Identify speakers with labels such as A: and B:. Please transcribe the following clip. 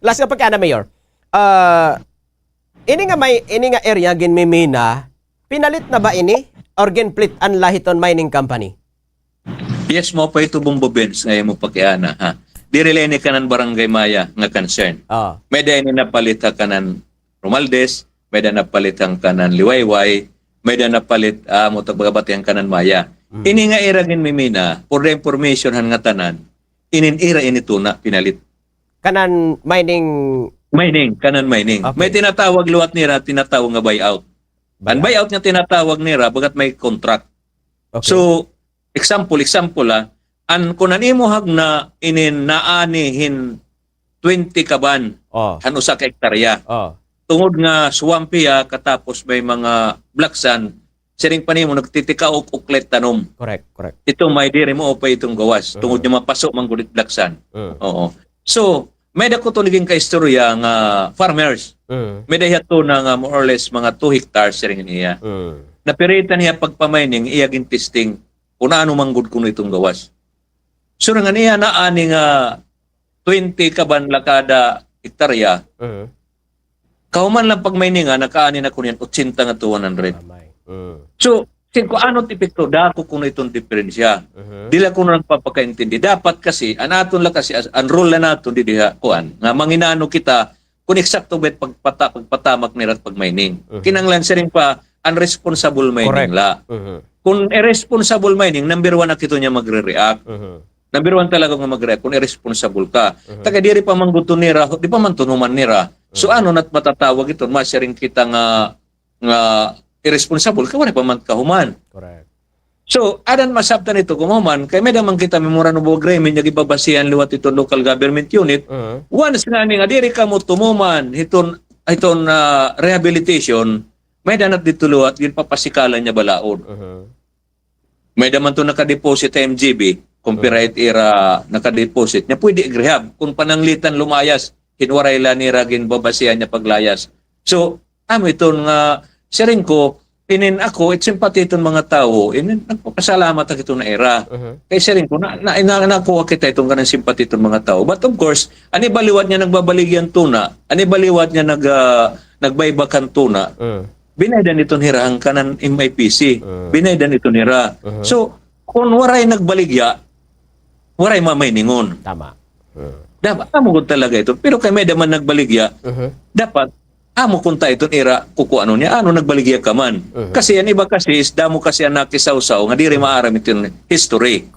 A: last ka pagkana, Mayor. Ini nga area gin mimina, pinalit na ba ini? Or ginplit ang Lahiton Mining Company?
B: Yes mo pa ito bumbobens ngayon mo pakiana ha. Direlene kanan barangay Maya nga concern.
A: Oh.
B: May dahil napalit ha kanan Romaldes, may dahil napalit ang kanan Liwayway, may dahil napalit mo tagbagabati ang kanan Maya. Ini nga iragin mimina, for the information han nga tanan, ininira inito na pinalit.
A: Kanan mining...
B: Kanan mining.
A: Okay.
B: May tinatawag luwat nira, tinatawag nga buyout. Ang buyout nga tinatawag nira, bagat may contract.
A: Okay.
B: So, example kung nanimo hag na inin naanihin 20 kaban,
A: Oh.
B: usa ka hektarya.
A: Oh.
B: Tungod nga swampia, katapos may mga blacksan, siring panimo nagtitika og uklet tanom.
A: Correct.
B: Ito may diri mo o pa itong gawas. Tungod nga mapasok man gulit blacksan. Oo. So, may dako to naging kaistorya nga farmers. May dahiya to na nga more or less mga 2 hectares siring niya. Napiritan niya pagpamining iyagin testing kung ano manggod kuno itong gawas. So nga niya na ani nga 20 kaban lakada hektarya. Kauman lang pagmining nga nakaani na kuno 80 nga to 100. So kung ano tipikto dako kuno itong diferensya. Dila kuno nagpapakaintindi. Dapat kasi anaton lang kasi ang rule na nato di diha kuan nga manginano kita kung eksakto bet pagpatamak ni rat pagmining. Kinanglan siring pa unresponsible mining la. Kung irresponsible mining, number 1 na kito niya magre-react. Number 1 talaga nga mag-react kung irresponsible ka. Taga diri pa mangguto nira, di pa man tunuman nira. So ano nat matatawag ito, masyaring kita nga irresponsible, kaya wala pa man kahuman.
A: Correct.
B: So, adan masabtan ito kumaman, kaya may damang kita memorandum of agreement, yung ibabasihan liwat ito local government unit. Once nga nga diri ka mo tumuman, iton rehabilitation, may danat dito luwat, yun papasikalan niya balaod. May daman to nakadeposit MGB, copyright era nakadeposit niya, pwede i-rehab. Kung pananglitan lumayas, hinwaray la ni Ragin babasihan niya paglayas. So, iton nga, siring ko, inin ako, it's sympathy itong mga tao, nagpapasalamat ang ito na era. Kaya siring ko, nakuha kita itong ganang sympathy itong mga tao. But of course, anibaliwat niya nagbabaligyan tuna, anibaliwat niya nagbaybakan tuna, binaydan ito nira ang kanan MIPC. Binaydan ito nira. So, kung waray nagbaligya, waray mamayningon.
A: Tama.
B: Dapat, amugod talaga ito. Pero kay may daman nagbaligya, dapat, amo kunta iton ira kuko ano niya ano nagbaligya ka man kasi yan iba kasi is damo kasi ang nakisaw-saw nga diri maaram iton history.